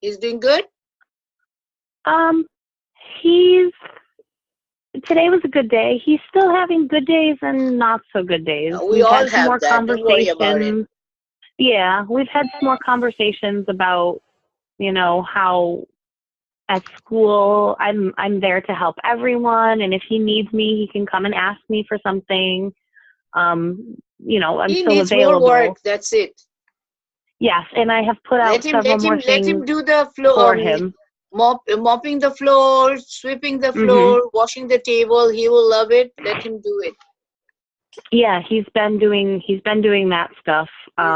He's doing good? He's today was a good day. He's still having good days and not so good days. We We've all had some have more that. Don't worry about it. conversations. Yeah, we've had some more conversations about, how at school I'm there to help everyone, and if he needs me, he can come and ask me for something. I'm He still needs more available. work. That's it. Yes, and I have put out several more Let things him do the floor, for him. mopping the floor, sweeping the Mm-hmm. floor, washing the table. He will love it. Let him do it. Yeah, he's been doing that stuff.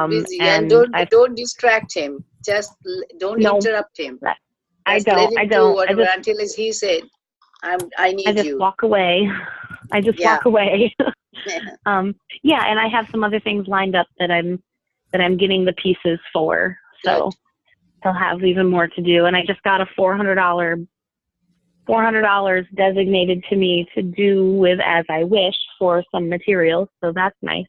He's busy, and And don't distract him. Just don't no, interrupt him. I Just let don't. him do whatever until he said, I I need just you. walk away. I just Yeah. walk away. Yeah, and I have some other things lined up that I'm getting the pieces for. So he'll have even more to do. And I just got a $400 designated to me to do with as I wish for some materials. So that's nice.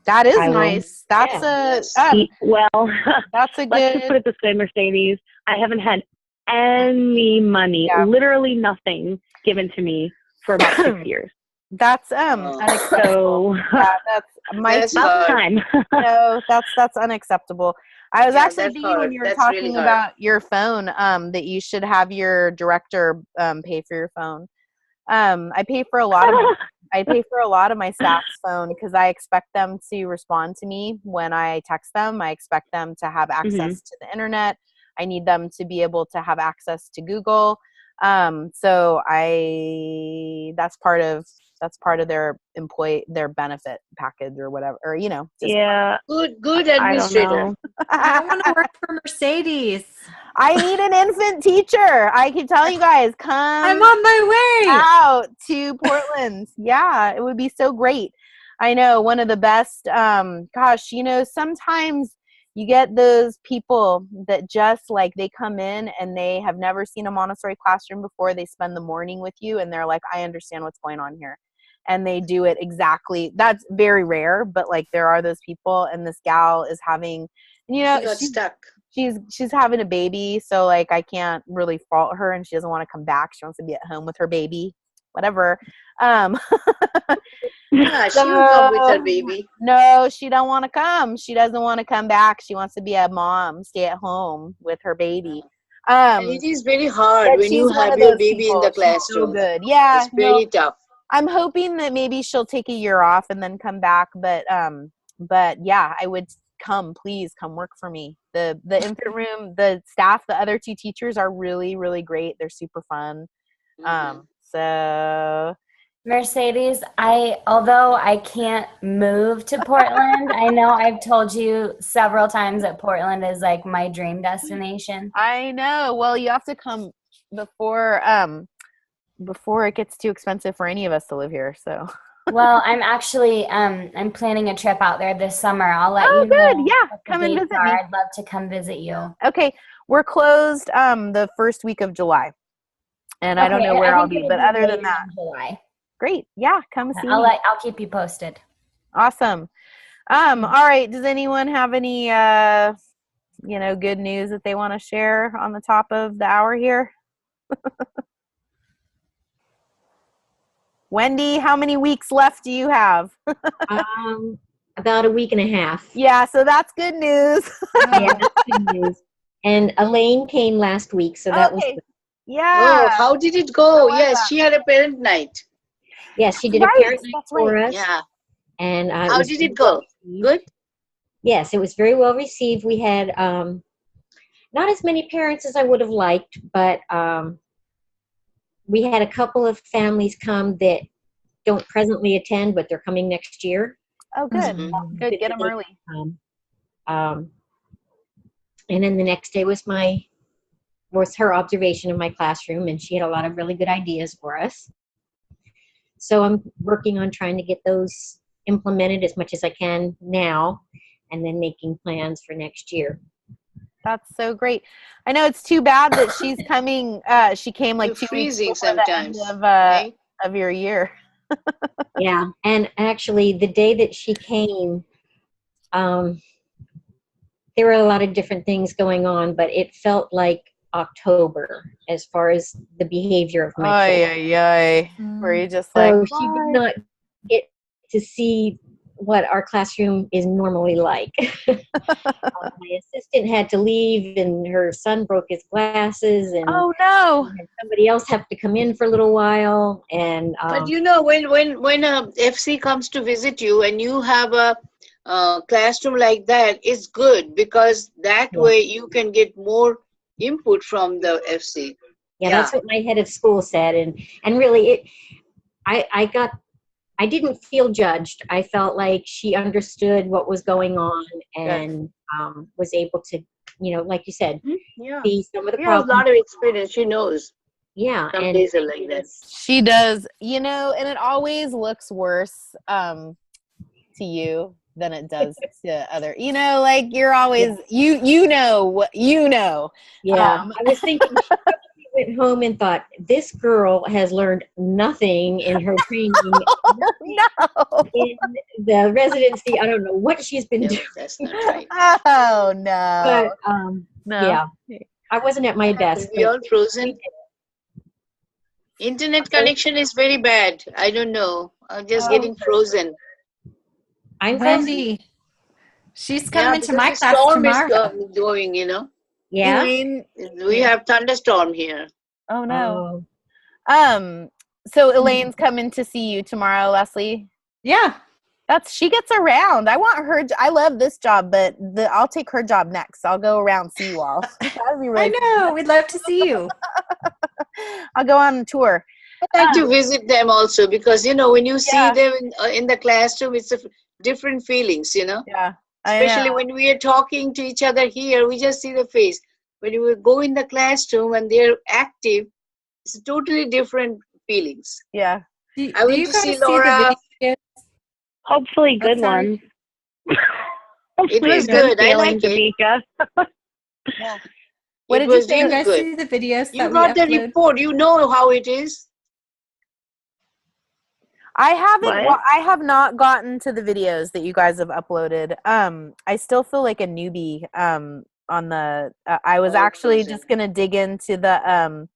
That is nice. That's that's a good. Let's just put it this way, Mercedes. I haven't had any money, literally nothing, given to me for about 6 years. That's unacceptable. That's time. No, that's unacceptable. I was actually thinking when you were talking about your phone, that you should have your director pay for your phone. I pay for a lot of my staff's phone because I expect them to respond to me when I text them. I expect them to have access to the internet. I need them to be able to have access to Google. So that's part of their their benefit package or whatever, or good administrator. I want to work for Mercedes. I need an infant teacher. I can tell you guys, come. I'm on my way out to Portland. Yeah, it would be so great. I know, one of the best. Sometimes you get those people that just they come in and they have never seen a Montessori classroom before. They spend the morning with you and they're like, I understand what's going on here. And they do it exactly. That's very rare, but there are those people, and this gal is having, she got stuck. She's having a baby, so I can't really fault her, and she doesn't want to come back. She wants to be at home with her baby, whatever. Yeah, she will come with her baby. No, she don't want to come. She doesn't want to come back. She wants to be a mom, stay at home with her baby. And it is very hard when you have your baby in the classroom. So good. Yeah, it's very tough. I'm hoping that maybe she'll take a year off and then come back. But yeah, I would please come work for me. The infant room, the staff, the other two teachers are really, really great. They're super fun. So Mercedes, although I can't move to Portland, I know I've told you several times that Portland is my dream destination. I know. Well, you have to come before it gets too expensive for any of us to live here. So. Well, I'm actually I'm planning a trip out there this summer. I'll let you know. Oh, good. Yeah, come and visit me. I'd love to come visit you. Okay, we're closed the first week of July, and I don't know where I'll be, but other than that, July. Great. Yeah, come see me. I'll keep you posted. Awesome. All right. Does anyone have any good news that they want to share on the top of the hour here? Wendy, how many weeks left do you have? About a week and a half. Yeah, so that's good news. Yeah, that's good news. And Elaine came last week, so that was good. Yeah. Oh, how did it go? Yes, she had a parent night. Yes, she did a parent night for us. Yeah. And how did it go? Good? Yes, it was very well received. We had not as many parents as I would have liked, but we had a couple of families come that don't presently attend, but they're coming next year. Oh, good. Good. Get them early. And then the next day was her observation of my classroom, and she had a lot of really good ideas for us. So I'm working on trying to get those implemented as much as I can now, and then making plans for next year. That's so great. I know it's too bad that she's coming. She came 2 weeks before sometimes, the end of your year. Yeah, and actually the day that she came, there were a lot of different things going on, but it felt like October as far as the behavior of my children. Were you just like, So she did not get to see what our classroom is normally like. My assistant had to leave, and her son broke his glasses, and oh no. had somebody else have to come in for a little while. And But you know, when a FC comes to visit you and you have a classroom like that, it's good because that way you can get more input from the FC. Yeah, that's what my head of school said, and really, I didn't feel judged. I felt like she understood what was going on and was able to, like you said, see some of the problems. She has a lot of experience. She knows. Yeah, Some and days are like that. She does, and it always looks worse to you than it does to other. Like you're always you know what you know. Yeah, I was thinking she probably went home and thought, this girl has learned nothing in her training. No. In the residency, I don't know what she's been doing. That's not right. Oh no. But no. yeah, I wasn't at my desk. We all frozen. Internet connection is very bad. I don't know. I'm just getting frozen. I'm Wendy. She's coming to my the class storm tomorrow. is going, Yeah. Elaine, we have thunderstorm here. oh no. So Elaine's coming to see you tomorrow, Leslie. Yeah. She gets around. I want her. I love this job, but I'll take her job next. I'll go around see you all. That'd be really I know. We'd love to see you. I'll go on a tour. I like to visit them also because when you see them in the classroom, it's different feelings. Yeah. Especially when we are talking to each other here, we just see the face. When you go in the classroom and they're active, it's totally different feelings. Yeah. I went to see Laura. Hopefully good ones. It is good. I like it. Yeah. What did you say? You guys see the videos You that got we the upload? report. You know how it is. I haven't. I have not gotten to the videos that you guys have uploaded. I still feel like a newbie. On the. I was actually just gonna dig into the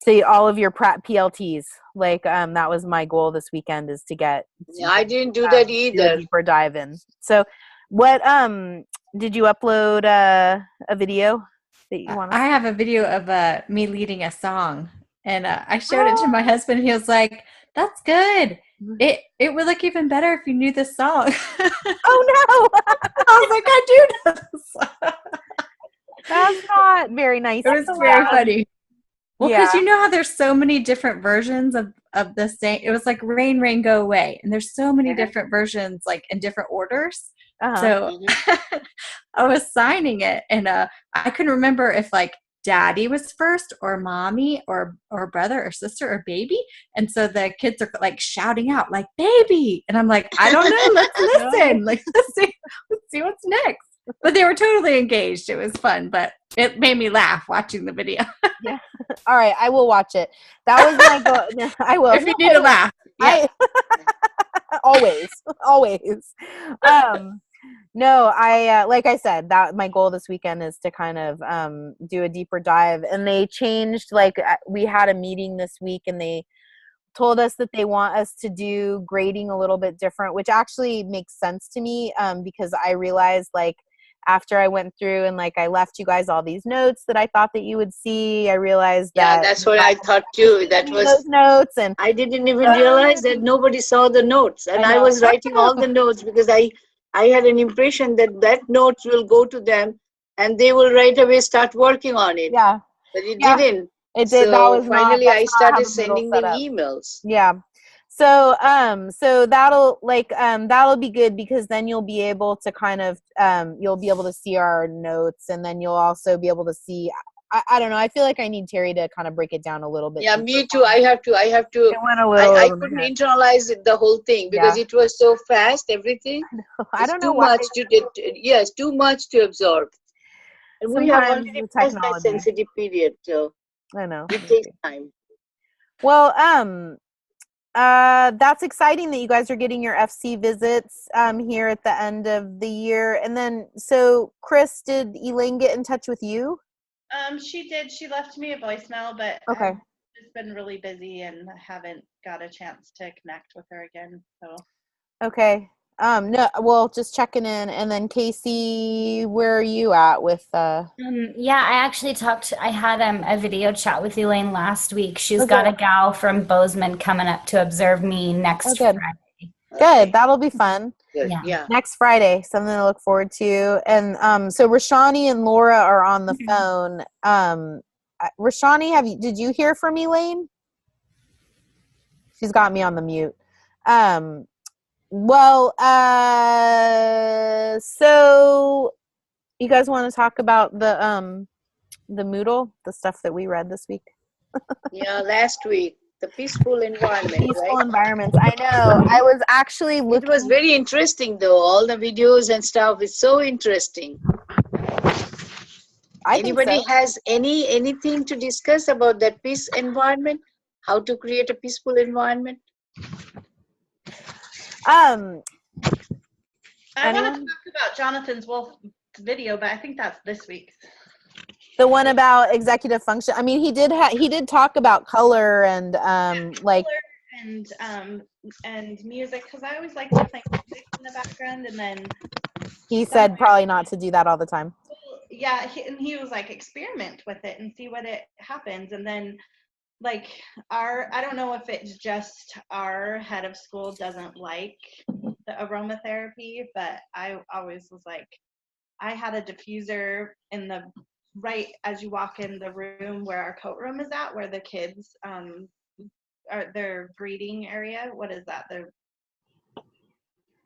to all of your PLTs. Like that was my goal this weekend is to get. I didn't do that either. Do a deeper dive in. So, what did you upload a video that you want? I have a video of me leading a song, and I showed it to my husband. And he was like, "That's good. It would look even better if you knew this song." Oh no! I was like, "I do know this song." That's not very nice. It was very funny. Well, because you know how there's so many different versions of the same. It was like Rain, Rain, Go Away. And there's so many different versions, like in different orders. So I was signing it, and I couldn't remember if like daddy was first or mommy or brother or sister or baby. And so the kids are like shouting out like baby. And I'm like, I don't know. Let's listen. Like, let's see what's next. But they were totally engaged. It was fun, but it made me laugh watching the video. Yeah. All right. I will watch it. That was my goal. I will. If you need to laugh. Yeah. Always. No, I like I said, that my goal this weekend is to kind of do a deeper dive. And they changed, like we had a meeting this week and they told us that they want us to do grading a little bit different, which actually makes sense to me because I realized like after I went through and like I left you guys all these notes that I thought that you would see, I realized that that's what I thought too. That was those notes, and I didn't even realize that nobody saw the notes, and I was writing all the notes because I had an impression that notes will go to them and they will right away start working on it. Yeah, but it didn't. It did. So that was finally, not, I started sending them emails. Yeah. So so that'll that'll be good because then you'll be able to kind of you'll be able to see our notes, and then you'll also be able to see. I don't know. I feel like I need Terry to kind of break it down a little bit. Yeah, me too. I have to. I couldn't internalize the whole thing because it was so fast. Everything. I don't know too much too much to absorb. And we have already passed that sensitive period, so I know it takes time. Well, That's exciting that you guys are getting your FC visits here at the end of the year. And then, so Chris, did Elaine get in touch with you? She did. She left me a voicemail, but okay. I've just been really busy and haven't got a chance to connect with her again. So. Okay. No, well, just checking in. And then Casey, where are you at with yeah, I actually I had a video chat with Elaine last week. She's got a gal from Bozeman coming up to observe me next Friday. Good. That'll be fun. Good. Yeah. Yeah. Next Friday, something to look forward to. And so Rashani and Laura are on the phone. Rashani, did you hear from Elaine? She's got me on the mute. Well, so you guys want to talk about the Moodle, the stuff that we read this week? Yeah, last week, the peaceful environment. Peaceful environments. I know. I was actually looking. It was very interesting, though. All the videos and stuff is so interesting. Anybody has anything to discuss about that peace environment? How to create a peaceful environment? I want to talk about Jonathan's Wolf video, but I think that's this week. The one about executive function. I mean, he did talk about color and like color and music, because I always like to play music in the background, and then he said probably not to do that all the time. Yeah, he was like, experiment with it and see what it happens, and then like I don't know if it's just our head of school doesn't like the aromatherapy, but I always was like, I had a diffuser in the right as you walk in the room where our coat room is at, where the kids are their greeting area. What is that?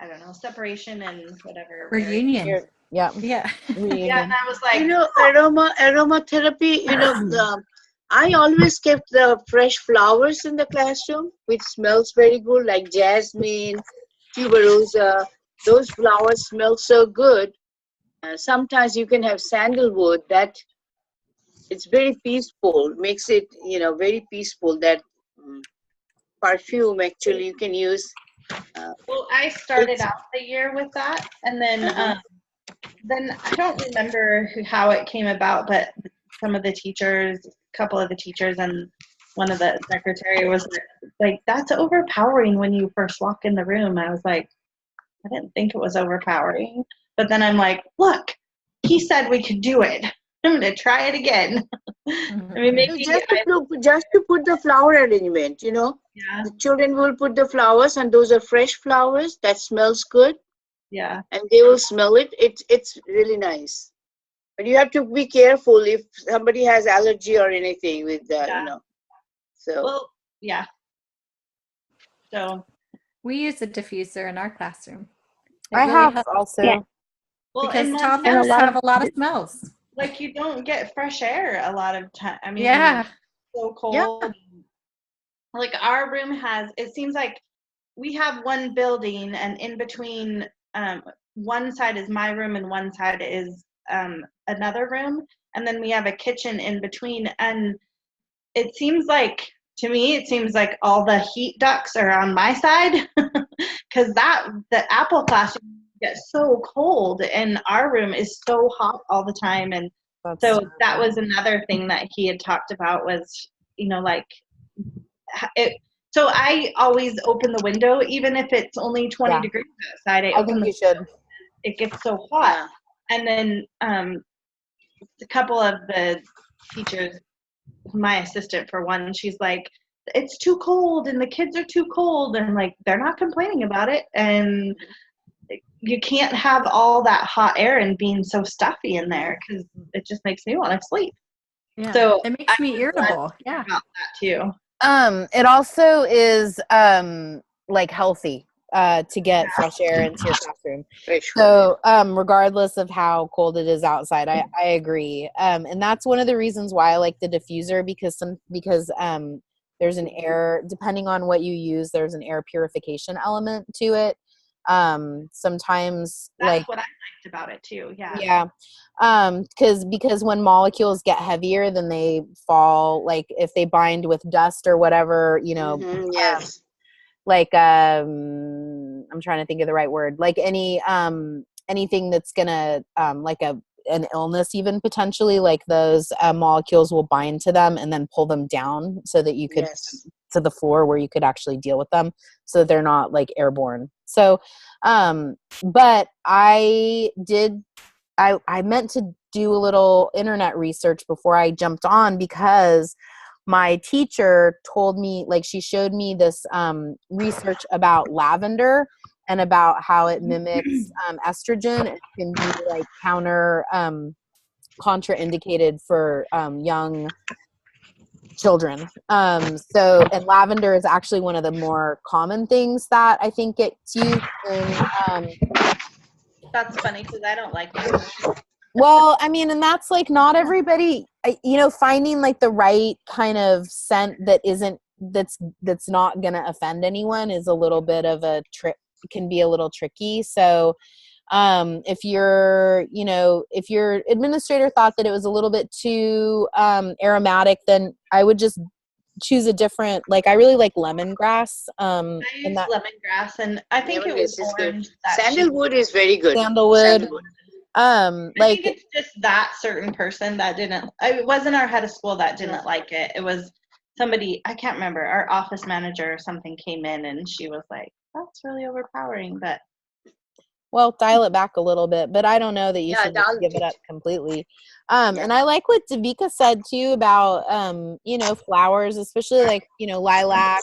I don't know, separation and whatever. Reunion. Yeah. Yeah. Yeah, and I was like, aromatherapy, I always kept the fresh flowers in the classroom, which smells very good, like jasmine, tuberosa. Those flowers smell so good. Sometimes you can have sandalwood. That it's very peaceful, makes it, very peaceful. That perfume, actually, you can use. Well, I started out the year with that, and then I don't remember how it came about, but some of the teachers, a couple of the teachers, and one of the secretary was like, that's overpowering when you first walk in the room. I was like, I didn't think it was overpowering. But then I'm like, look, he said we could do it. I'm going to try it again. I mean, maybe just to put the flower arrangement, Yeah. The children will put the flowers, and those are fresh flowers that smells good. Yeah. And they will smell it. It's really nice. But you have to be careful if somebody has allergy or anything with that, So. Well, yeah. So. We use a diffuser in our classroom. I have also. Yeah. Well, because and top hats have a lot of smells. Like, you don't get fresh air a lot of time. I mean, yeah. It's so cold. Yeah. Like, our room it seems like we have one building, and in between, one side is my room and one side is another room, and then we have a kitchen in between, and it seems like, to me, it seems like all the heat ducts are on my side, because the Apple classroom gets so cold, and our room is so hot all the time. And so that was another thing that he had talked about was, like, so I always open the window, even if it's only 20 degrees outside. I open the window. It gets so hot. And then a couple of the teachers, my assistant for one, she's like, it's too cold and the kids are too cold, and like, they're not complaining about it, and you can't have all that hot air and being so stuffy in there, because it just makes me want to sleep. Yeah. So it makes me irritable. Yeah. About that too. It also is like healthy to get fresh air into your classroom. So regardless of how cold it is outside, I agree. And that's one of the reasons why I like the diffuser, because there's an air, depending on what you use, there's an air purification element to it. Sometimes that's what I liked about it too. Yeah. Because when molecules get heavier, then they fall, like if they bind with dust or whatever, Yes. like I'm trying to think of the right word, like anything that's gonna like an illness, even potentially, like those molecules will bind to them and then pull them down so that you could to the floor where you could actually deal with them, so they're not like airborne. So but I meant to do a little internet research before I jumped on, because my teacher told me, like, she showed me this research about lavender and about how it mimics estrogen and can be like contraindicated for young children. So, and lavender is actually one of the more common things that I think gets used in. That's funny because I don't like it. Well, I mean, and that's like not everybody, you know, finding like the right kind of scent that isn't, that's not going to offend anyone is a little bit of a trick, can be a little tricky. So if you're, you know, if your administrator thought that it was a little bit too aromatic, then I would just choose a different, like, I really like lemongrass. I use lemongrass, and I think it was orange. Sandalwood is very good. Sandalwood. I think it's just that certain person that didn't, it wasn't our head of school that didn't like it. It was somebody, I can't remember, our office manager or something came in and she was like, that's really overpowering. But well, dial it back a little bit, but I don't know that you should just give it up completely. And I like what Davika said too about, you know, flowers, especially like, you know, lilac.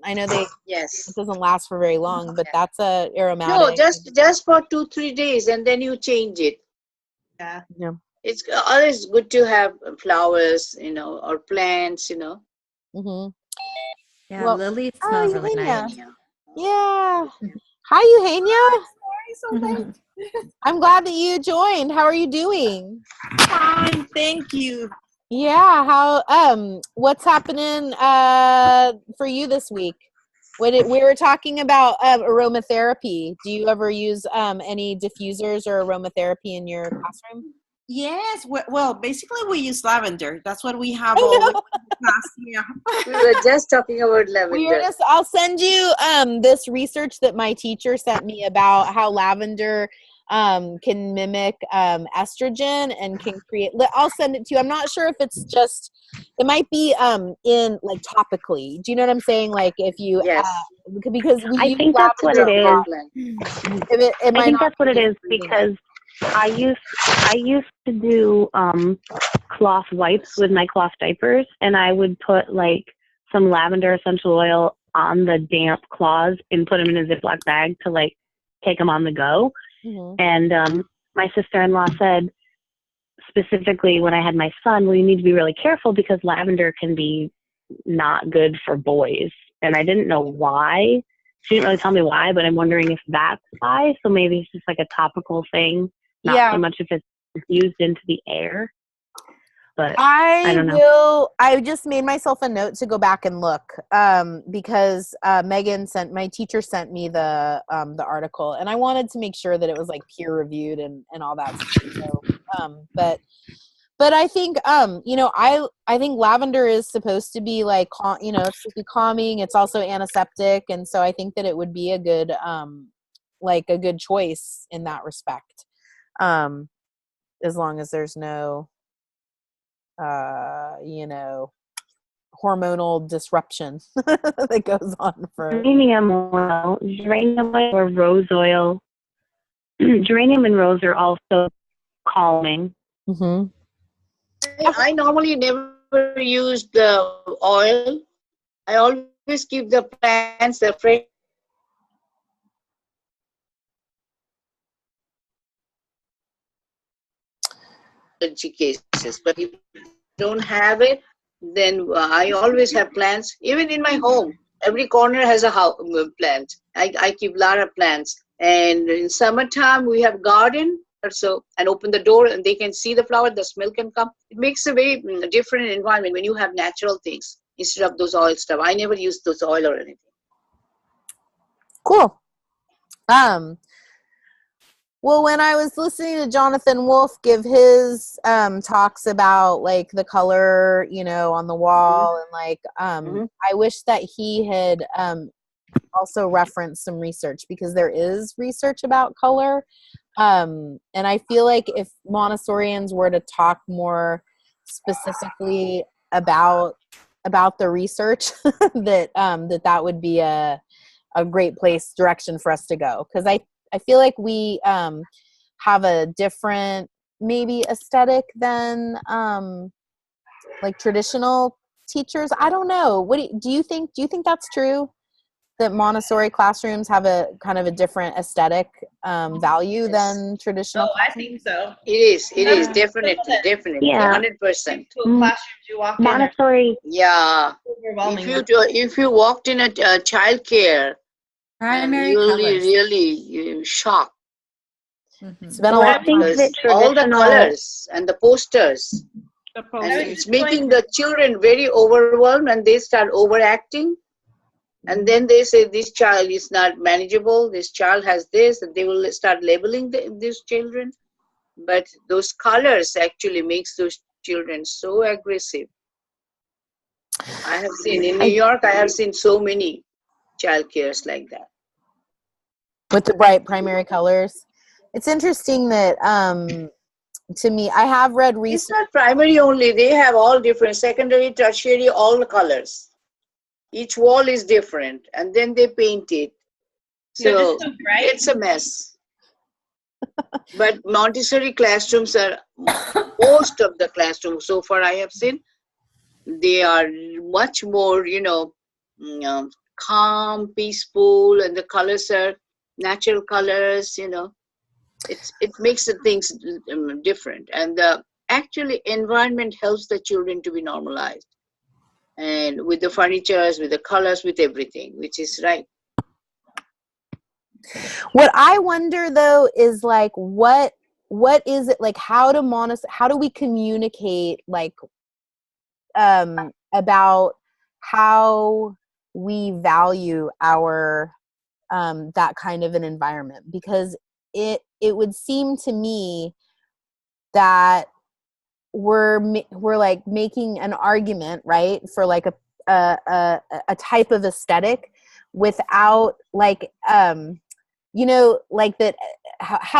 I know it doesn't last for very long, but that's a aromatic. No, just for 2-3 days, and then you change it. Yeah. It's always good to have flowers, you know, or plants, you know. Yeah, well, lilies smell really nice. Yeah. Hi, Eugenia. I'm glad that you joined. How are you doing? Fine, thank you. Yeah, how what's happening for you this week? We were talking about aromatherapy. Do you ever use any diffusers or aromatherapy in your classroom? Yes, well, basically we use lavender. That's what we have all last year. We were just talking about lavender. I'll send you this research that my teacher sent me about how lavender can mimic estrogen and can create. I'll send it to you. I'm not sure if it's just, it might be in like topically. Do you know what I'm saying? Like if you because I think that's what it is. I think that's what it is, because I used to do cloth wipes with my cloth diapers, and I would put like some lavender essential oil on the damp claws and put them in a Ziploc bag to like take them on the go. And my sister-in-law said, specifically when I had my son, well, you need to be really careful because lavender can be not good for boys. And I didn't know why. She didn't really tell me why, but I'm wondering if that's why. So maybe it's just like a topical thing, not so much if it's diffused into the air. But I don't know. I just made myself a note to go back and look because my teacher sent me the article, and I wanted to make sure that it was like peer reviewed and all that stuff. So, but I think you know, I think lavender is supposed to be like you know, it's supposed to be calming. It's also antiseptic, and so I think that it would be a good like a good choice in that respect, as long as there's no you know, hormonal disruption that goes on for geranium oil or rose oil. Geranium and rose are also calming. I normally never use the oil. I always keep the plants, the fresh cases. But if you don't have it, then I always have plants. Even in my home, every corner has a plant. I keep a lot of plants. And in summertime, we have garden also, and open the door and they can see the flower, the smell can come. It makes a very different environment when you have natural things instead of those oil stuff. I never use those oil or anything. Cool. Well, when I was listening to Jonathan Wolf give his talks about like the color, you know, on the wall and like I wish that he had also reference some research, because there is research about color. And I feel like if Montessorians were to talk more specifically about the research, that would be a great direction for us to go. Because I feel like we have a different maybe aesthetic than like traditional teachers. I don't know. What do you think? Do you think that's true? That Montessori classrooms have a kind of a different aesthetic value than traditional classrooms? I think so. It is definitely, Yeah. 100%. Classrooms you walk Montessori. Yeah. overwhelming. If you walked in a child care, Primary you'll colors. really shocked. It's been a Well, I long think time. that All the traditional. colors and the posters, and it's making the children very overwhelmed, and they start overacting. And then they say this child is not manageable, this child has this, and they will start labeling these children. But those colors actually makes those children so aggressive. I have seen in New York, I have seen so many child cares like that. With the bright primary colors. It's interesting that to me, I have read research. It's not primary only, they have all different, secondary, tertiary, all the colors. Each wall is different, and then they paint it. So it's a mess. But Montessori classrooms are, most of the classrooms so far I have seen, they are much more, calm, peaceful, and the colors are natural colors, it makes the things different. And the actually environment helps the children to be normalized. And with the furnitures, with the colors, with everything, which is right. What I wonder though is like, what is it like? How do we communicate like about how we value our that kind of an environment? Because it would seem to me that we're like making an argument, right, for like a type of aesthetic without like like that.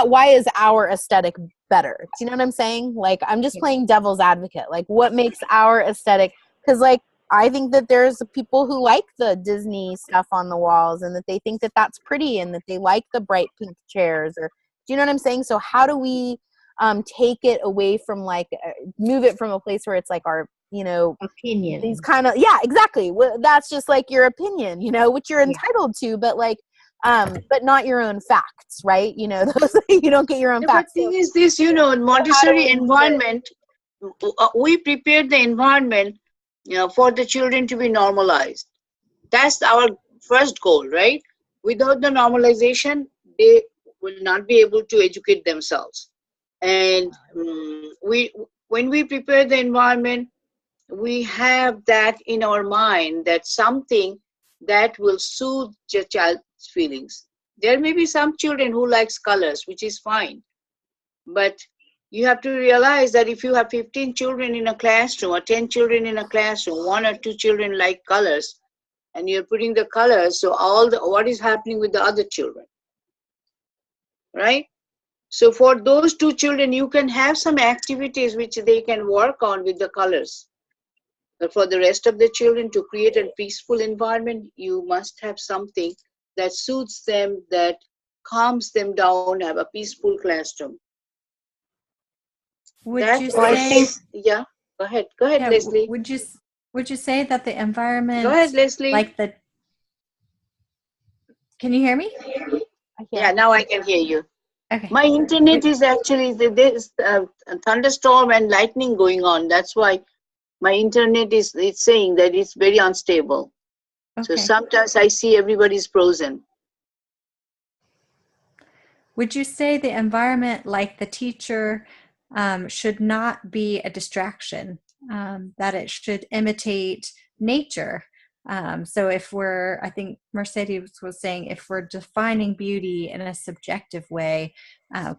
Why is our aesthetic better? Do you know what I'm saying? Like, I'm just playing devil's advocate. Like, what makes our aesthetic? Because like, I think that there's people who like the Disney stuff on the walls, and that they think that that's pretty, and that they like the bright pink chairs. Or, do you know what I'm saying? So how do we take it away from like move it from a place where it's like our opinion, these kind of, yeah, exactly, that's just like your opinion, which you're entitled to, but like but not your own facts, right? Those, you don't get your own facts. The thing is this, in Montessori environment, we prepared the environment for the children to be normalized. That's our first goal, right? Without the normalization, they will not be able to educate themselves. And when we prepare the environment, we have that in our mind, that something that will soothe the child's feelings. There may be some children who likes colors, which is fine. But you have to realize that if you have 15 children in a classroom or 10 children in a classroom, 1 or 2 children like colors, and you're putting the colors, so what is happening with the other children, right? So for those 2 children, you can have some activities which they can work on with the colors. But for the rest of the children, to create a peaceful environment, you must have something that soothes them, that calms them down, have a peaceful classroom. Would you say? Yeah, go ahead, Leslie. Would you say that the environment? Go ahead, Leslie. Can you hear me? Yeah, now I can hear you. Okay. My internet is actually, there's a thunderstorm and lightning going on. That's why my internet it's saying that it's very unstable. Okay. So sometimes I see everybody's frozen. Would you say the environment, like the teacher, should not be a distraction, that it should imitate nature? So I think Mercedes was saying, if we're defining beauty in a subjective way,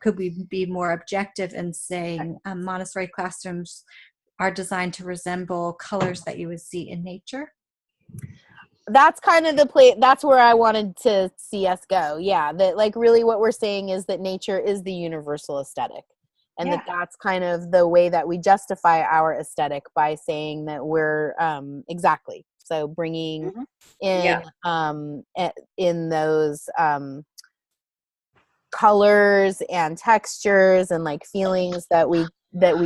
could we be more objective in saying Montessori classrooms are designed to resemble colors that you would see in nature? that's kind of the place, that's where I wanted to see us go. Yeah, that like really what we're saying is that nature is the universal aesthetic, and that's kind of the way that we justify our aesthetic, by saying that we're exactly, so bringing in those colors and textures and like feelings that we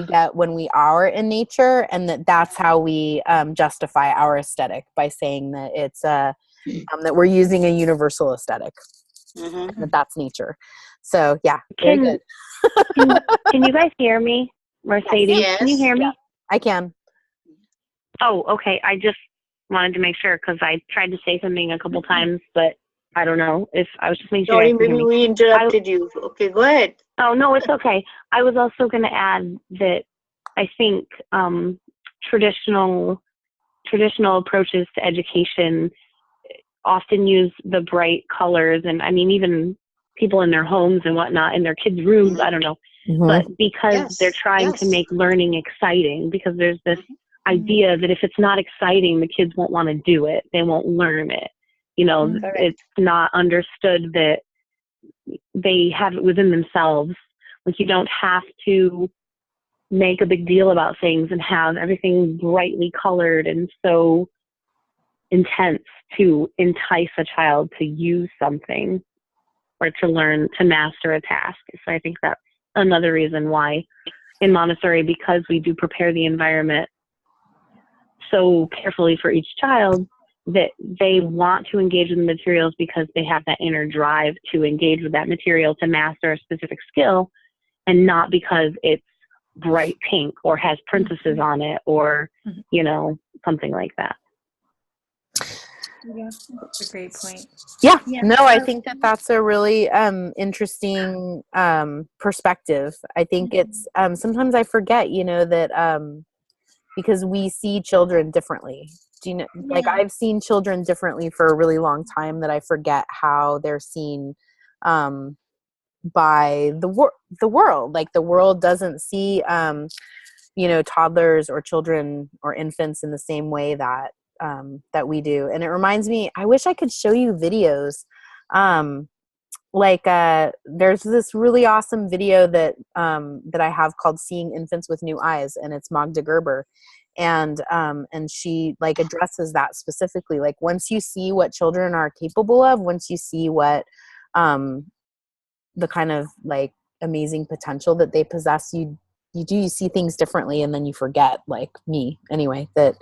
get when we are in nature, and that's how we justify our aesthetic, by saying that it's that we're using a universal aesthetic, and that's nature. So yeah, very good. Can you guys hear me, Mercedes? Yes. Can you hear me? Yeah, I can. Oh, okay. I just wanted to make sure, because I tried to say something a couple times, but I don't know if I was just making sure. Sorry, maybe we interrupted you. Okay, go ahead. Oh, no, it's okay. I was also going to add that I think traditional approaches to education often use the bright colors, and I mean, even people in their homes and whatnot, in their kids' rooms, I don't know, but because they're trying to make learning exciting, because there's this idea that if it's not exciting, the kids won't want to do it. They won't learn it. You know, it's not understood that they have it within themselves. Like, you don't have to make a big deal about things and have everything brightly colored and so intense to entice a child to use something or to learn to master a task. So I think that's another reason why in Montessori, because we do prepare the environment so carefully for each child, that they want to engage with the materials because they have that inner drive to engage with that material to master a specific skill, and not because it's bright pink or has princesses on it or, you know, something like that. Yeah, that's a great point. Yeah. No, I think that that's a really interesting perspective. I think it's sometimes I forget, you know, that because we see children differently. Do you know, like I've seen children differently for a really long time, that I forget how they're seen by the world. Like the world doesn't see you know, toddlers or children or infants in the same way that that we do. And it reminds me, I wish I could show you videos. There's this really awesome video that that I have called "Seeing Infants with New Eyes," and it's Magda Gerber, and she like addresses that specifically. Like, once you see what children are capable of, once you see what the kind of like amazing potential that they possess, you see things differently, and then you forget, like me anyway, that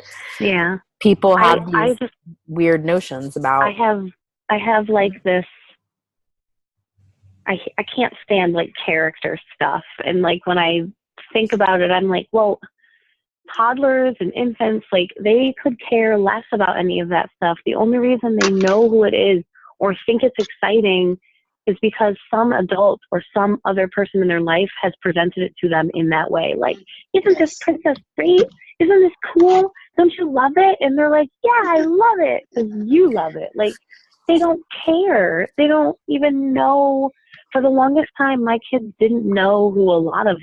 people have these just weird notions about. I have like this. I can't stand like character stuff, and like when I think about it, I'm like, well, toddlers and infants, like they could care less about any of that stuff. The only reason they know who it is or think it's exciting is because some adult or some other person in their life has presented it to them in that way. Like, isn't this princess great? Isn't this cool? Don't you love it? And they're like, yeah, I love it because you love it. Like, they don't care. They don't even know. For the longest time, my kids didn't know who a lot of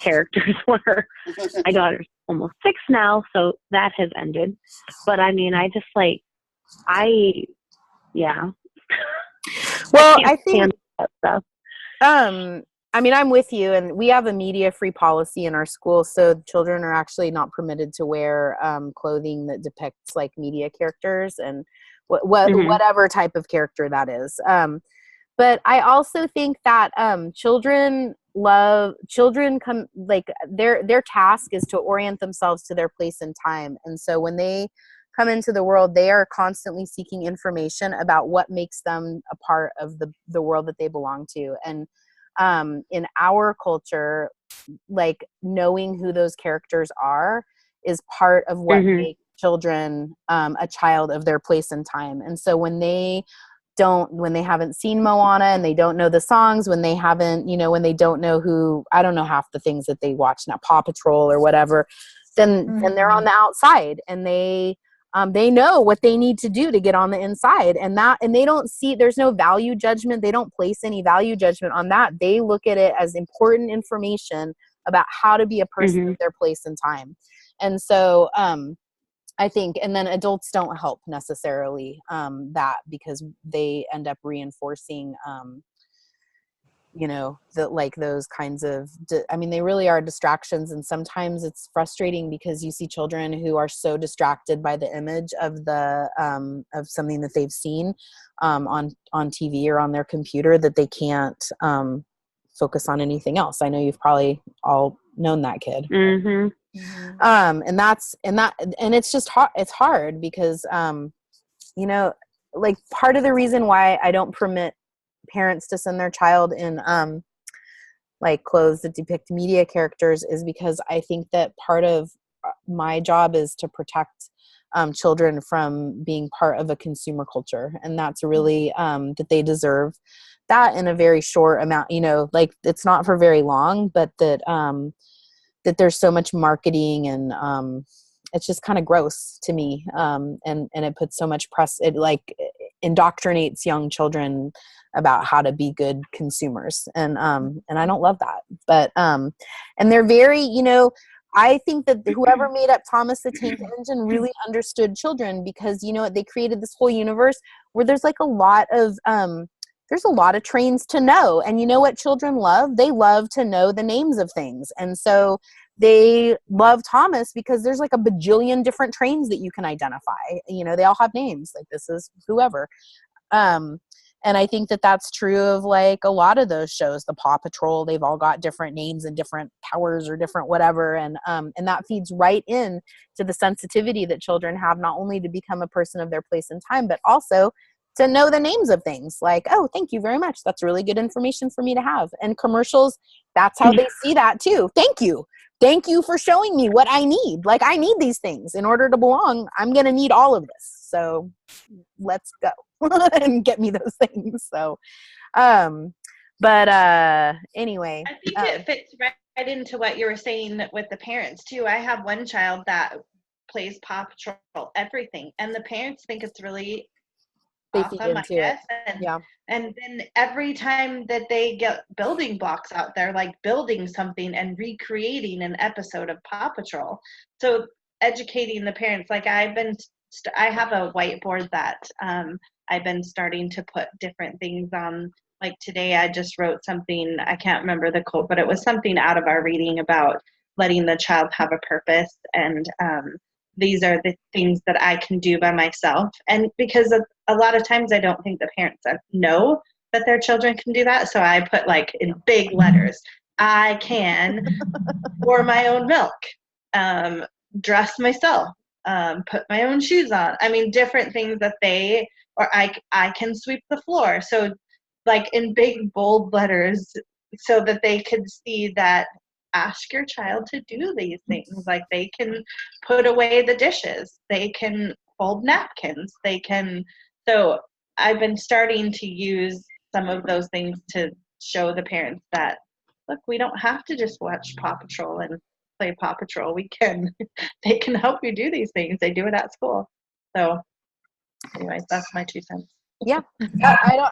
characters were. My daughter's almost 6 now, so that has ended. But I mean, I just like, Well, I think that stuff. I mean, I'm with you, and we have a media-free policy in our school, so children are actually not permitted to wear clothing that depicts like media characters and whatever type of character that is. But I also think that children come, like their task is to orient themselves to their place in time, and so when they come into the world, they are constantly seeking information about what makes them a part of the world that they belong to. And in our culture, like knowing who those characters are is part of what makes children a child of their place in time. And so when they haven't seen Moana and they don't know the songs, when they haven't, you know, when they don't know who, I don't know half the things that they watch now, Paw Patrol or whatever, then they're on the outside, and they know what they need to do to get on the inside, and they don't see, there's no value judgment. They don't place any value judgment on that. They look at it as important information about how to be a person of their place in time. And so, I think, and then adults don't help necessarily that, because they end up reinforcing like those kinds of, I mean, they really are distractions. And sometimes it's frustrating because you see children who are so distracted by the image of of something that they've seen on TV or on their computer that they can't focus on anything else. I know you've probably all known that kid. Mm-hmm. And it's just hard. It's hard because, like part of the reason why I don't permit parents to send their child in like clothes that depict media characters is because I think that part of my job is to protect children from being part of a consumer culture. And that's really that they deserve that in a very short amount, like it's not for very long, but that there's so much marketing and it's just kind of gross to me. And it puts so much press, it like indoctrinates young children about how to be good consumers. And I don't love that, but and they're very, I think that whoever made up Thomas the Tank Engine really understood children, because they created this whole universe where there's like a lot of trains to know. And you know what children love? They love to know the names of things. And so they love Thomas because there's like a bajillion different trains that you can identify. They all have names. Like this is whoever. And I think that that's true of like a lot of those shows, the Paw Patrol, they've all got different names and different powers or different whatever. And that feeds right in to the sensitivity that children have, not only to become a person of their place and time, but also to know the names of things like, oh, thank you very much. That's really good information for me to have. And commercials, that's how they see that too. Thank you. Thank you for showing me what I need. Like I need these things in order to belong. I'm going to need all of this. So let's go and get me those things. So, but anyway. I think it fits right into what you were saying with the parents too. I have one child that plays Paw Patrol, everything. And the parents think it's really awesome, I guess. And then every time that they get building blocks out there, like building something and recreating an episode of Paw Patrol. So educating the parents, like I have a whiteboard that I've been starting to put different things on. Like today I just wrote something, I can't remember the quote, but it was something out of our reading about letting the child have a purpose. And these are the things that I can do by myself. And because of a lot of times I don't think the parents know that their children can do that. So I put like in big letters, I can pour my own milk, dress myself, put my own shoes on. I mean, different things that I can sweep the floor. So like in big bold letters so that they could see that ask your child to do these things. Like they can put away the dishes. They can fold napkins. So I've been starting to use some of those things to show the parents that, look, we don't have to just watch Paw Patrol and play Paw Patrol. They can help you do these things. They do it at school. So anyways, that's my 2 cents. Yeah.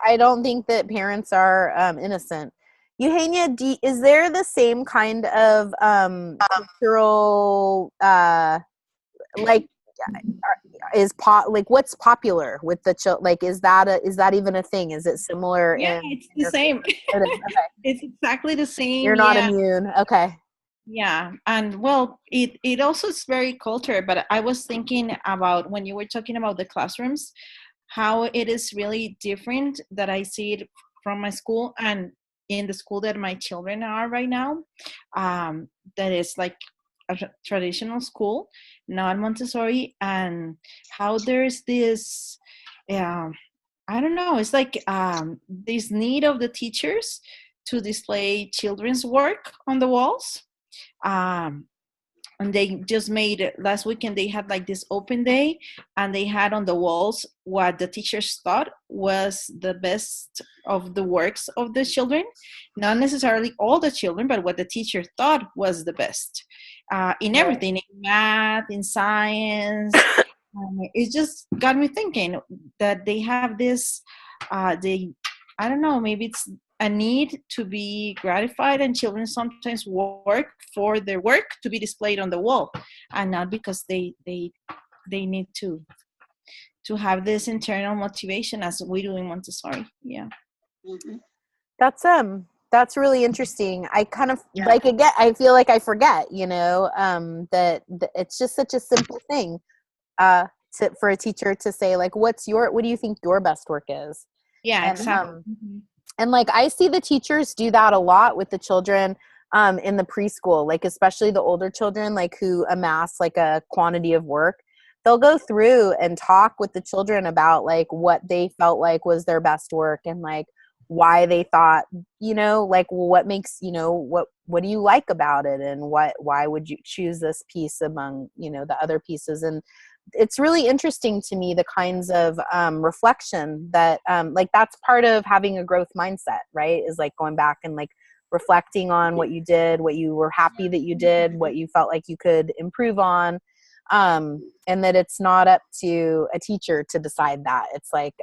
I don't think that parents are innocent. Eugenia, is there the same kind of cultural like what's popular with the like is that even a thing? Is it similar? Yeah, it's the same. Okay. It's exactly the same. You're not immune. Okay. Yeah, and well, it also is very cultural, but I was thinking about when you were talking about the classrooms, how it is really different that I see it from my school and in the school that my children are right now, that is like a traditional school, not Montessori, and how there's this, I don't know, it's like this need of the teachers to display children's work on the walls. And they just made last weekend, they had like this open day and they had on the walls what the teachers thought was the best of the works of the children, not necessarily all the children, but what the teacher thought was the best in everything, in math, in science. It just got me thinking that they have this, I don't know, maybe it's a need to be gratified, and children sometimes work for their work to be displayed on the wall, and not because they they need to have this internal motivation as we do in Montessori. Yeah. Mm-hmm. That's really interesting. I kind of again, I feel like I forget, that it's just such a simple thing for a teacher to say, like, what do you think your best work is? Yeah, exactly. And like, I see the teachers do that a lot with the children in the preschool, like especially the older children, like who amass like a quantity of work. They'll go through and talk with the children about like what they felt like was their best work and like why they thought, like, well, what makes, what do you like about it? And why would you choose this piece among, the other pieces? And it's really interesting to me, the kinds of reflection that like that's part of having a growth mindset, right? Is like going back and like reflecting on what you did, what you were happy that you did, what you felt like you could improve on. And that it's not up to a teacher to decide that. It's like,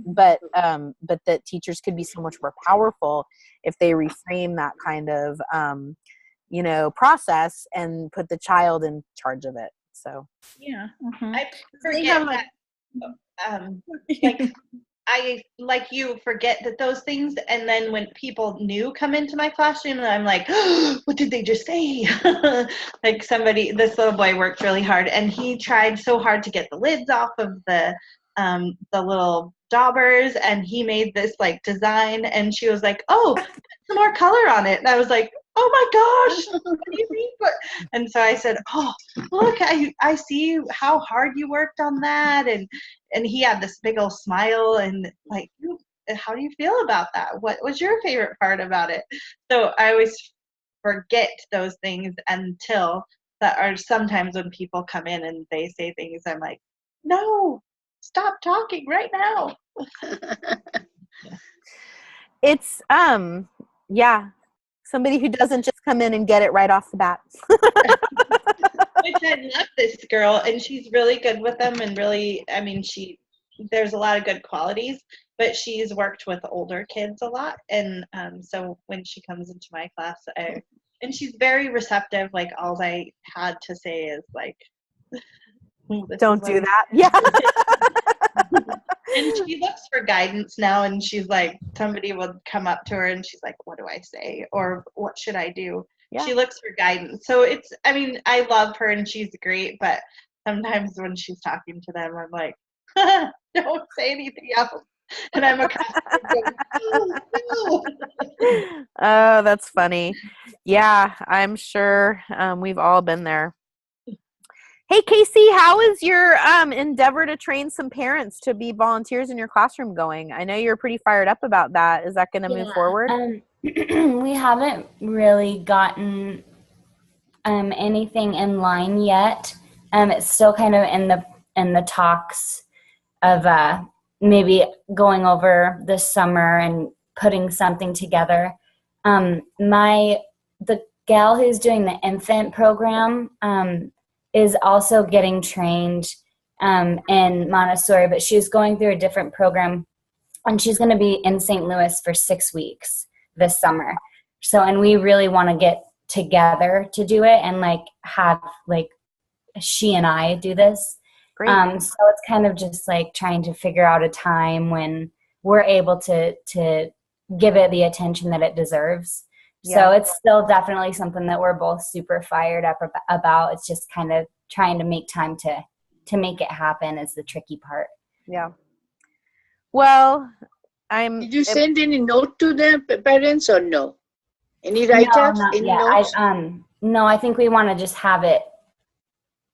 but that teachers could be so much more powerful if they reframe that kind of, process and put the child in charge of it. So yeah, I forget that. Like I, like you, forget that those things, and then when people new come into my classroom, I'm like, oh, what did they just say? Like this little boy worked really hard, and he tried so hard to get the lids off of the little daubers, and he made this like design, and she was like, oh, put some more color on it, and I was like, oh my gosh, what do you mean? And so I said, oh, look, I see how hard you worked on that, and he had this big old smile and like, how do you feel about that? What was your favorite part about it? So I always forget those things until that are sometimes when people come in and they say things, I'm like, no, stop talking right now. It's, somebody who doesn't just come in and get it right off the bat. Which I love this girl, and she's really good with them, and really, I mean, there's a lot of good qualities, but she's worked with older kids a lot, and so when she comes into my class, and she's very receptive. Like, all I had to say is like, don't do that. Yeah. And she looks for guidance now, and she's like, somebody would come up to her and she's like, what do I say, or what should I do? Yeah. She looks for guidance. So I love her and she's great, but sometimes when she's talking to them, I'm like, don't say anything else. And I'm Oh, that's funny. Yeah, I'm sure we've all been there. Hey, Casey, how is your endeavor to train some parents to be volunteers in your classroom going? I know you're pretty fired up about that. Is that going to move forward? We haven't really gotten anything in line yet. It's still kind of in the talks of maybe going over this summer and putting something together. The gal who's doing the infant program is also getting trained in Montessori, but she's going through a different program, and she's going to be in St. Louis for 6 weeks this summer. So, and we really want to get together to do it and like have like she and I do this. Great. So it's kind of just like trying to figure out a time when we're able to give it the attention that it deserves. Yeah. So it's still definitely something that we're both super fired up about. It's just kind of trying to make time to make it happen is the tricky part. Yeah. Well, Did you send any note to the parents or no? Any write-ups? No, any notes? No, I think we want to just have it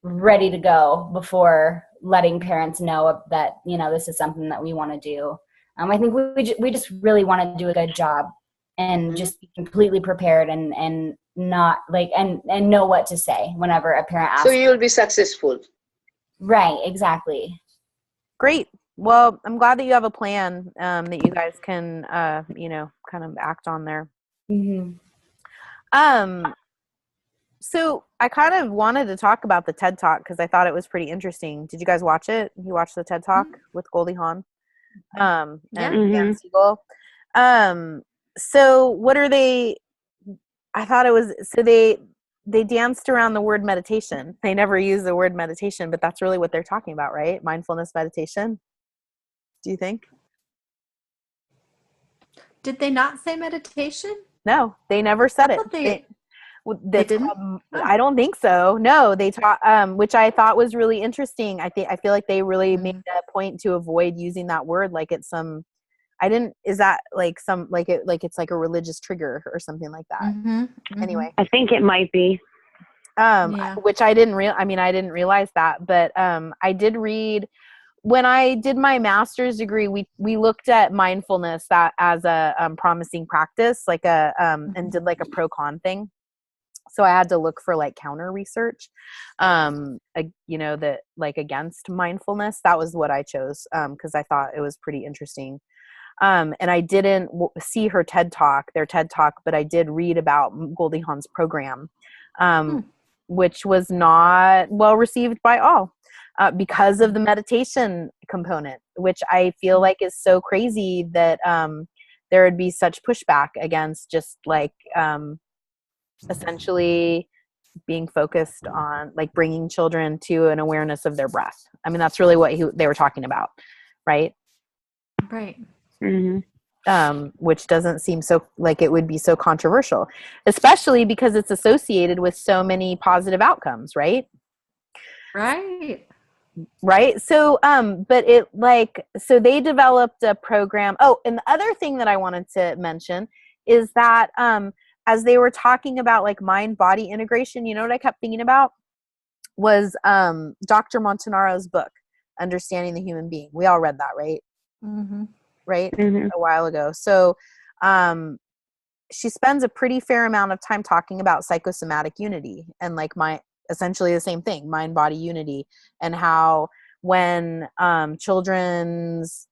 ready to go before letting parents know that, this is something that we want to do. I think we just really want to do a good job and just be completely prepared and not like, and know what to say whenever a parent asks. So you'll be successful. Right, exactly. Great. Well, I'm glad that you have a plan that you guys can, kind of act on there. Mm-hmm. So I kind of wanted to talk about the TED Talk because I thought it was pretty interesting. Did you guys watch it? You watched the TED Talk with Goldie Hawn and Dan Siegel? So what are they? I thought it was they danced around the word meditation. They never use the word meditation, but that's really what they're talking about, right? Mindfulness meditation. Do you think? Did they not say meditation? No, they never said it. They didn't? I don't think so. No, they taught, which I thought was really interesting. I feel like they really made a point to avoid using that word like it's some. Is that like some it's like a religious trigger or something like that? Anyway, I think it might be. Which I didn't realize that, but I did read. When I did my master's degree, we looked at mindfulness that as a promising practice, like and did like a pro-con thing. So I had to look for like counter research, that like against mindfulness. That was what I chose because I thought it was pretty interesting. And I didn't see their TED Talk, but I did read about Goldie Hawn's program, which was not well received by all. Because of the meditation component, which I feel like is so crazy that there would be such pushback against just like essentially being focused on like bringing children to an awareness of their breath. I mean, that's really what they were talking about, right? Right. Which doesn't seem so like it would be so controversial, especially because it's associated with so many positive outcomes, right? Right. So, so they developed a program. Oh, and the other thing that I wanted to mention is that, as they were talking about like mind body integration, you know what I kept thinking about was, Dr. Montanaro's book, Understanding the Human Being. We all read that, right? Right. A while ago. So, she spends a pretty fair amount of time talking about psychosomatic unity and like essentially the same thing, mind body unity, and how when children's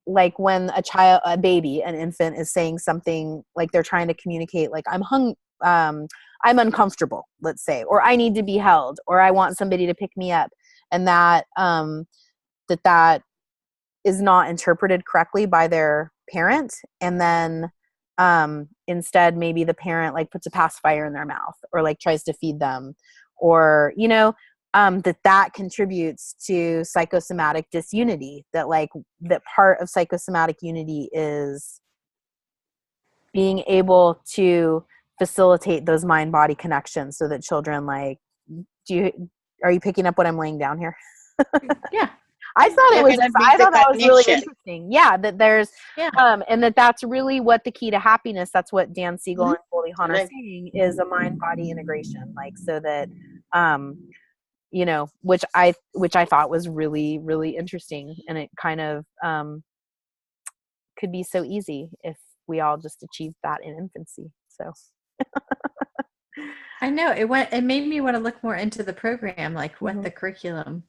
like when a baby, an infant is saying something like they're trying to communicate like I'm uncomfortable, let's say, or I need to be held, or I want somebody to pick me up, and that that is not interpreted correctly by their parent, and then instead maybe the parent like puts a pacifier in their mouth or like tries to feed them, or that contributes to psychosomatic disunity, that part of psychosomatic unity is being able to facilitate those mind body connections so that children are you picking up what I'm laying down here? Yeah. I thought that was really interesting. Yeah, that there's, and that's really what the key to happiness. That's what Dan Siegel and Goldie Hawn are saying is a mind-body integration, like so that, which I thought was really, really interesting, and it kind of could be so easy if we all just achieved that in infancy. So. I know it made me want to look more into the program, like what the curriculum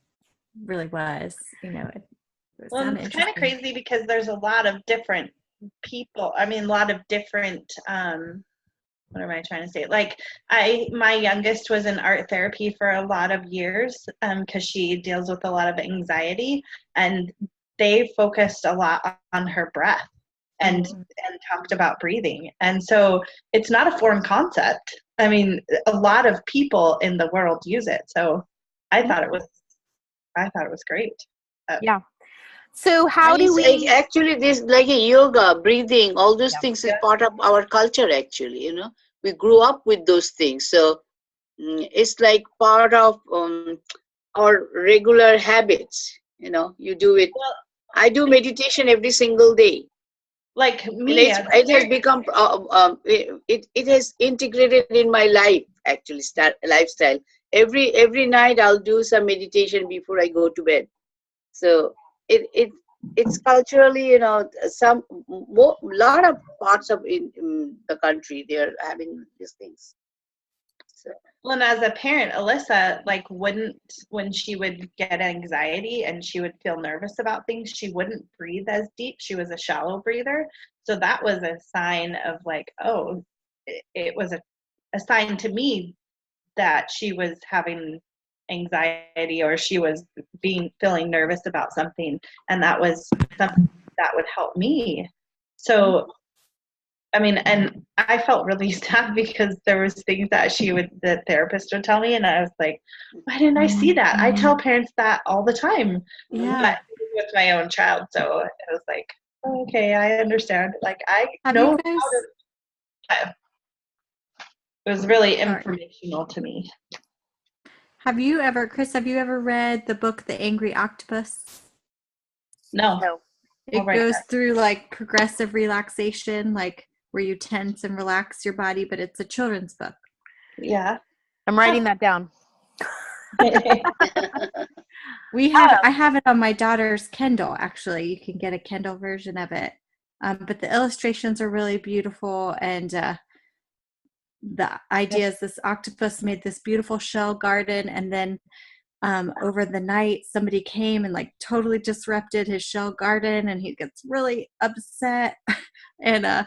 really was, it's kind of crazy because there's a lot of different people. I mean, a lot of different what am I trying to say? Like my youngest was in art therapy for a lot of years because she deals with a lot of anxiety, and they focused a lot on her breath and talked about breathing. And so it's not a foreign concept. I mean, a lot of people in the world use it. So I thought it was great. Yeah. So how do we actually this like a yoga, breathing, all those things is part of our culture actually, we grew up with those things. So it's like part of our regular habits, you do it. Well, I do meditation every single day. Like me, it has become it has integrated in my life actually, lifestyle. Every night I'll do some meditation before I go to bed. So it's culturally, some lot of parts of in the country they're having these things. So. Well, and as a parent, Alyssa when she would get anxiety and she would feel nervous about things, she wouldn't breathe as deep. She was a shallow breather. So that was a sign of it was a sign to me that she was having anxiety or she was feeling nervous about something, and that was something that would help me. So I mean, and I felt really sad because there was things that the therapist would tell me, and I was like, why didn't I see that? I tell parents that all the time, but with my own child. So I was like, oh, okay, I understand. Like I know how to. It was really informational to me. Chris, have you ever read the book The Angry Octopus? No. It goes through like progressive relaxation, like where you tense and relax your body, but it's a children's book. Yeah. I'm writing that down. I have it on my daughter's Kindle, actually. You can get a Kindle version of it. But the illustrations are really beautiful, and the idea is this octopus made this beautiful shell garden, and then over the night somebody came and like totally disrupted his shell garden, and he gets really upset and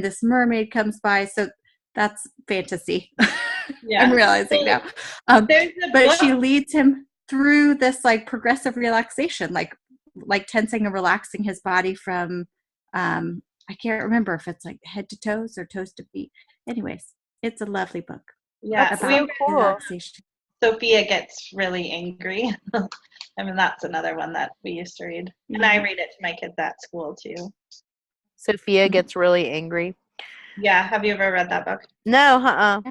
this mermaid comes by. So that's fantasy. I'm realizing now. But she leads him through this like progressive relaxation, like tensing and relaxing his body from I can't remember if it's like head to toes or toes to feet. Anyways, it's a lovely book. Yeah, that's so cool. Relaxation. Sophia Gets Really Angry. I mean, that's another one that we used to read. And I read it to my kids at school too. Sophia Gets Really Angry. Yeah, have you ever read that book? No,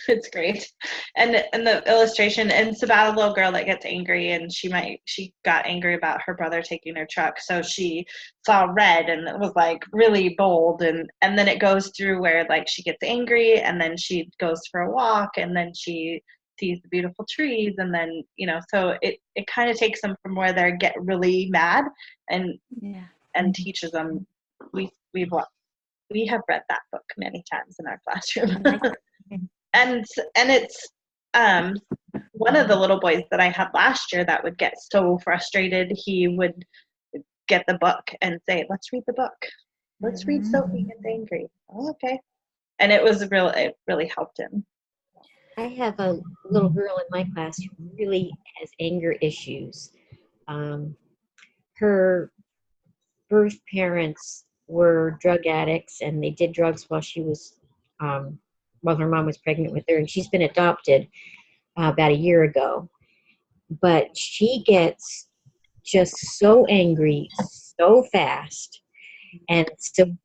It's great. And the illustration, and it's about a little girl that gets angry, and she got angry about her brother taking her truck, so she saw red and it was like really bold, and then it goes through where like she gets angry, and then she goes for a walk, and then she sees the beautiful trees, and then so it kind of takes them from where they get really mad and teaches them. We have read that book many times in our classroom. and it's one of the little boys that I had last year that would get so frustrated, he would get the book and say, let's read the book. Let's read Sophie Gets Angry. Oh, okay. And it really helped him. I have a little girl in my class who really has anger issues. Her birth parents were drug addicts, and they did drugs while she was while her mom was pregnant with her, and she's been adopted about a year ago. But she gets just so angry so fast, and so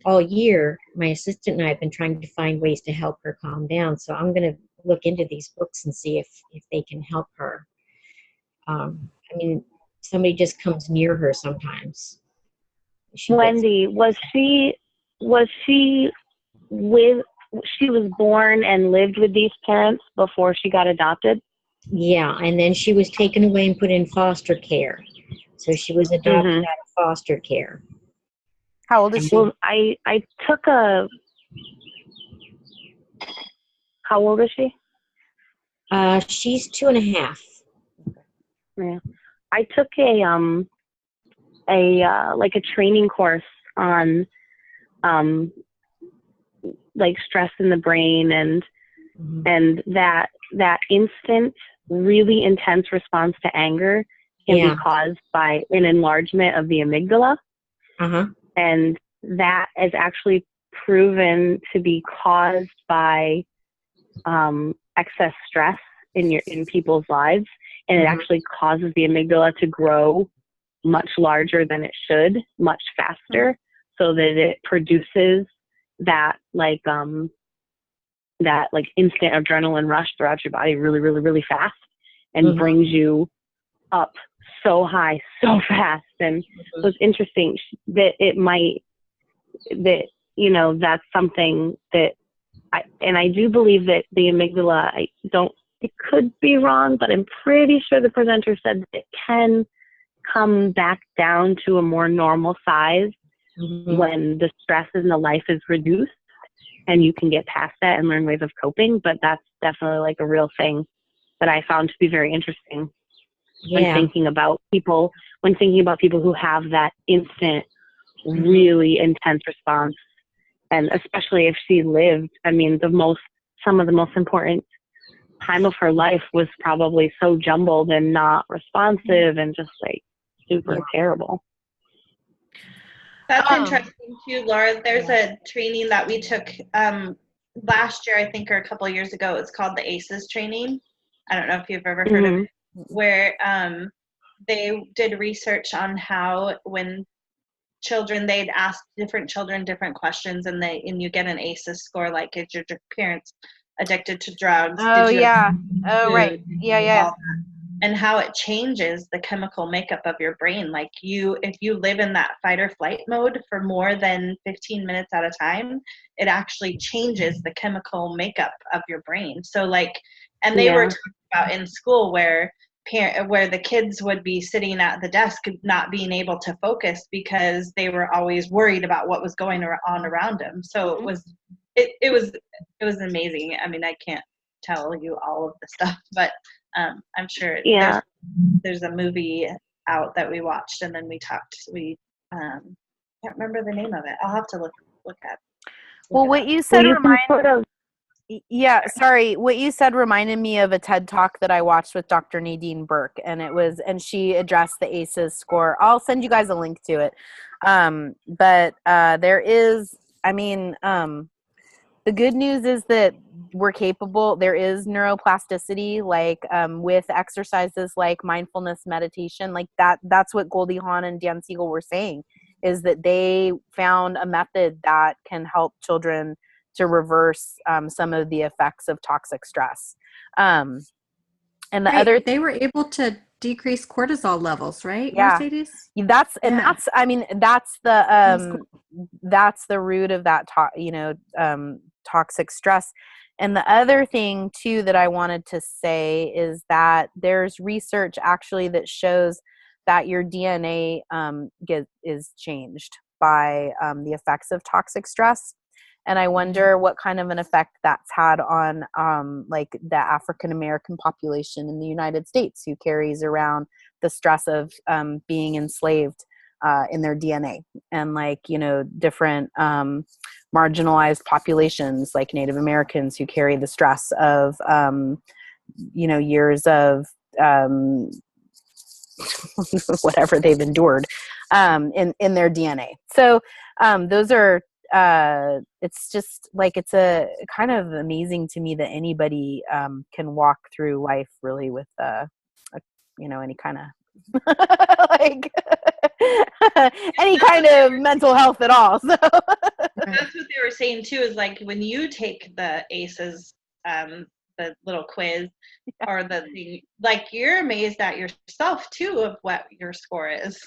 all year my assistant and I have been trying to find ways to help her calm down. So I'm going to look into these books and see if they can help her. I mean, somebody just comes near her sometimes. Wendy, was she was born and lived with these parents before she got adopted? Yeah, and then she was taken away and put in foster care. So she was adopted out of foster care. How old is she? Well, I took a. How old is she? She's 2.5. Yeah, I took a training course on like stress in the brain and that instant really intense response to anger can be caused by an enlargement of the amygdala. And that is actually proven to be caused by excess stress in people's lives, and it actually causes the amygdala to grow much larger than it should, much faster, so that it produces that instant adrenaline rush throughout your body really, really, really fast, and brings you up so high so fast. And so it's interesting that that's something that I do believe that the amygdala, it could be wrong, but I'm pretty sure the presenter said that it can come back down to a more normal size when the stress in the life is reduced, and you can get past that and learn ways of coping. But that's definitely like a real thing that I found to be very interesting when thinking about people who have that instant, really intense response. And especially if she lived, I mean, some of the most important time of her life was probably so jumbled and not responsive and just like super terrible. That's interesting too, Laura. There's a training that we took last year, I think, or a couple of years ago. It's called the ACEs training. I don't know if you've ever heard of it, where they did research on how when children, they'd ask different children different questions, and you get an ACEs score, like, is your parents addicted to drugs? Oh, yeah. Oh, right. Yeah. And how it changes the chemical makeup of your brain. Like if you live in that fight or flight mode for more than 15 minutes at a time, it actually changes the chemical makeup of your brain. So and they were talking about in school where the kids would be sitting at the desk not being able to focus because they were always worried about what was going on around them. So it was amazing. I mean, I can't tell you all of the stuff, but I'm sure there's a movie out that we watched, and then we can't remember the name of it. I'll have to look at. Well, what you said what you said reminded me of a TED Talk that I watched with Dr. Nadine Burke, and she addressed the ACEs score. I'll send you guys a link to it. But there is, the good news is that we're capable. There is neuroplasticity, with exercises like mindfulness meditation, like that's what Goldie Hawn and Dan Siegel were saying, is that they found a method that can help children to reverse some of the effects of toxic stress. And they were able to decrease cortisol levels, right? Yeah. Mercedes? That's the root of that toxic stress. And the other thing too that I wanted to say is that there's research actually that shows that your DNA is changed by the effects of toxic stress. And I wonder what kind of an effect that's had on the African American population in the United States, who carries around the stress of being enslaved in their DNA, and different marginalized populations like Native Americans who carry the stress of years of whatever they've endured in their DNA. So those are it's just it's a kind of amazing to me that anybody can walk through life really with any kind of any kind of mental health at all. So that's what they were saying too, is when you take the ACEs, the little quiz or the thing, you're amazed at yourself too of what your score is.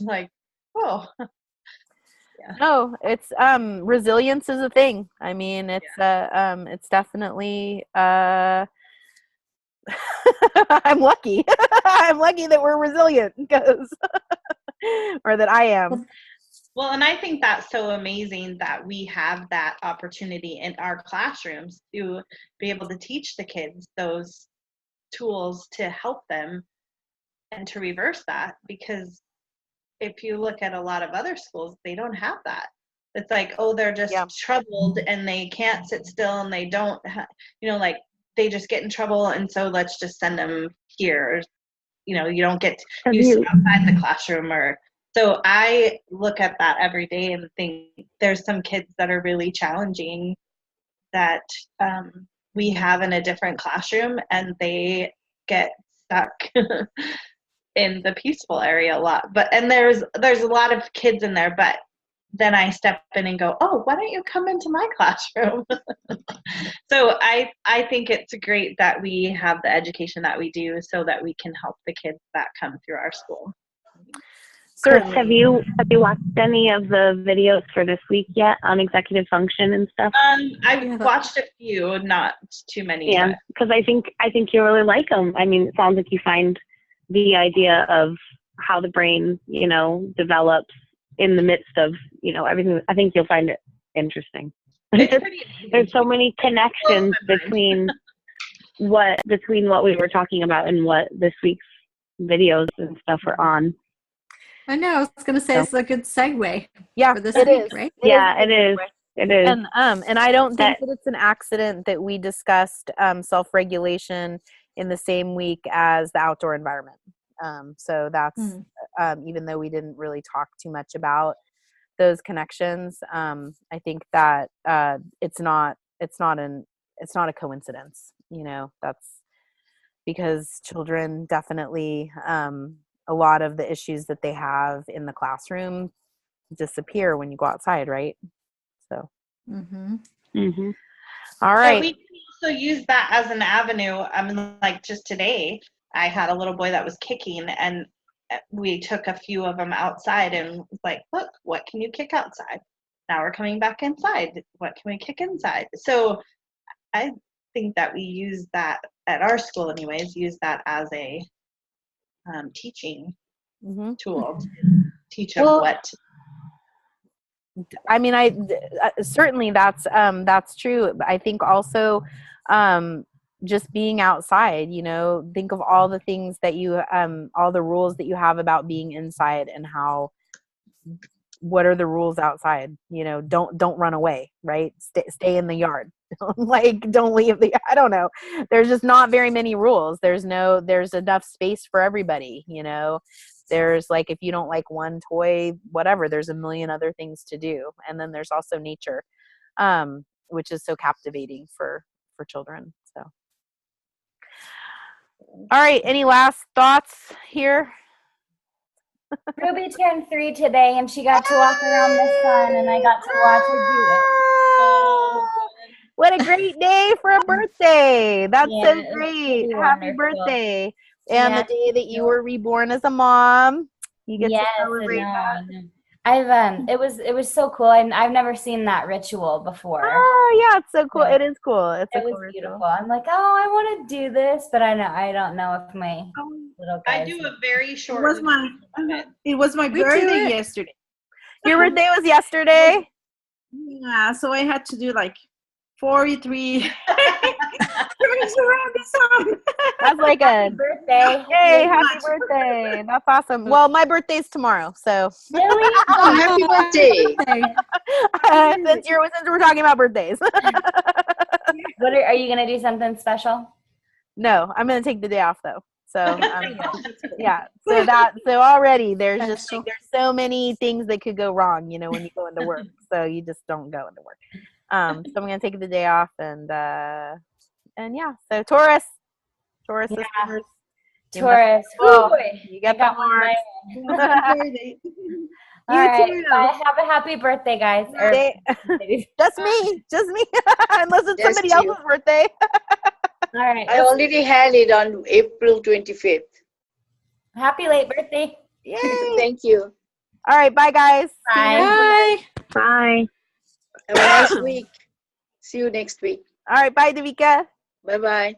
No, it's resilience is a thing. I mean, it's definitely I'm lucky. I'm lucky that we're resilient or that I am. Well, and I think that's so amazing that we have that opportunity in our classrooms to be able to teach the kids those tools to help them and to reverse that, because if you look at a lot of other schools, they don't have that. It's they're just troubled and they can't sit still and they don't, they just get in trouble, and so let's just send them here. You don't get used to outside the classroom. So I look at that every day and think there's some kids that are really challenging that we have in a different classroom, and they get stuck in the peaceful area a lot. And there's a lot of kids in there, but then I step in and go, oh, why don't you come into my classroom? So I think it's great that we have the education that we do so that we can help the kids that come through our school. Chris, have you watched any of the videos for this week yet on executive function and stuff? I've watched a few, not too many. Yeah, because I think you'll really like them. I mean, it sounds like you find the idea of how the brain, develops in the midst of, everything. I think you'll find it interesting. There's so many connections between what we were talking about and what this week's videos and stuff are on. I know. I was going to say it's a good segue. Yeah, for this it week, is. right? It is. It is. And I don't think that it's an accident that we discussed self-regulation in the same week as the outdoor environment. So that's even though we didn't really talk too much about those connections. I think that it's not a coincidence, that's because children definitely, a lot of the issues that they have in the classroom disappear when you go outside, right? So all right. But we can also use that as an avenue. I mean, like just today, I had a little boy that was kicking, and we took a few of them outside and was like, look, what can you kick outside? Now we're coming back inside. What can we kick inside? So I think that we use that at our school anyways, use that as a teaching tool to teach them what. I mean, certainly that's true. I think also, just being outside, think of all the things that you, all the rules that you have about being inside and what are the rules outside? Don't run away, right? Stay in the yard. Like, don't leave I don't know. There's just not very many rules. There's enough space for everybody, There's like, if you don't like one toy, whatever, there's a million other things to do. And then there's also nature, which is so captivating for children. So, all right. Any last thoughts here? Ruby turned 3 today, and she got to walk around the sun, and I got to watch her do it. Oh, what a great day for a birthday. That's so great. Happy birthday. And the day that you were reborn as a mom, you get to celebrate that. It was so cool, and I've never seen that ritual before. Oh yeah, it's so cool. It is cool. It was beautiful. I'm like, oh, I want to do this, but I don't know if my little guys. I do a very short. It was my birthday yesterday. Your birthday was yesterday? Yeah, so I had to do like 43 turns around the sun. That's like a birthday. Hey, happy birthday. That's awesome. Well, my birthday's tomorrow, so. Really? Oh, happy birthday. Since we're talking about birthdays. What are you going to do something special? No, I'm going to take the day off though. So, yeah. So already there's just there's so many things that could go wrong, when you go into work. So you just don't go into work. So I'm going to take the day off and yeah. So Taurus listeners. Taurus. You got that mark. All right. Have a happy birthday, guys. Just me. Unless it's somebody else's birthday. All right. I already had it on April 25th. Happy late birthday. Yay. Thank you. All right. Bye, guys. Bye. Bye. Have a nice week. See you next week. All right. Bye, Devika. Bye-bye.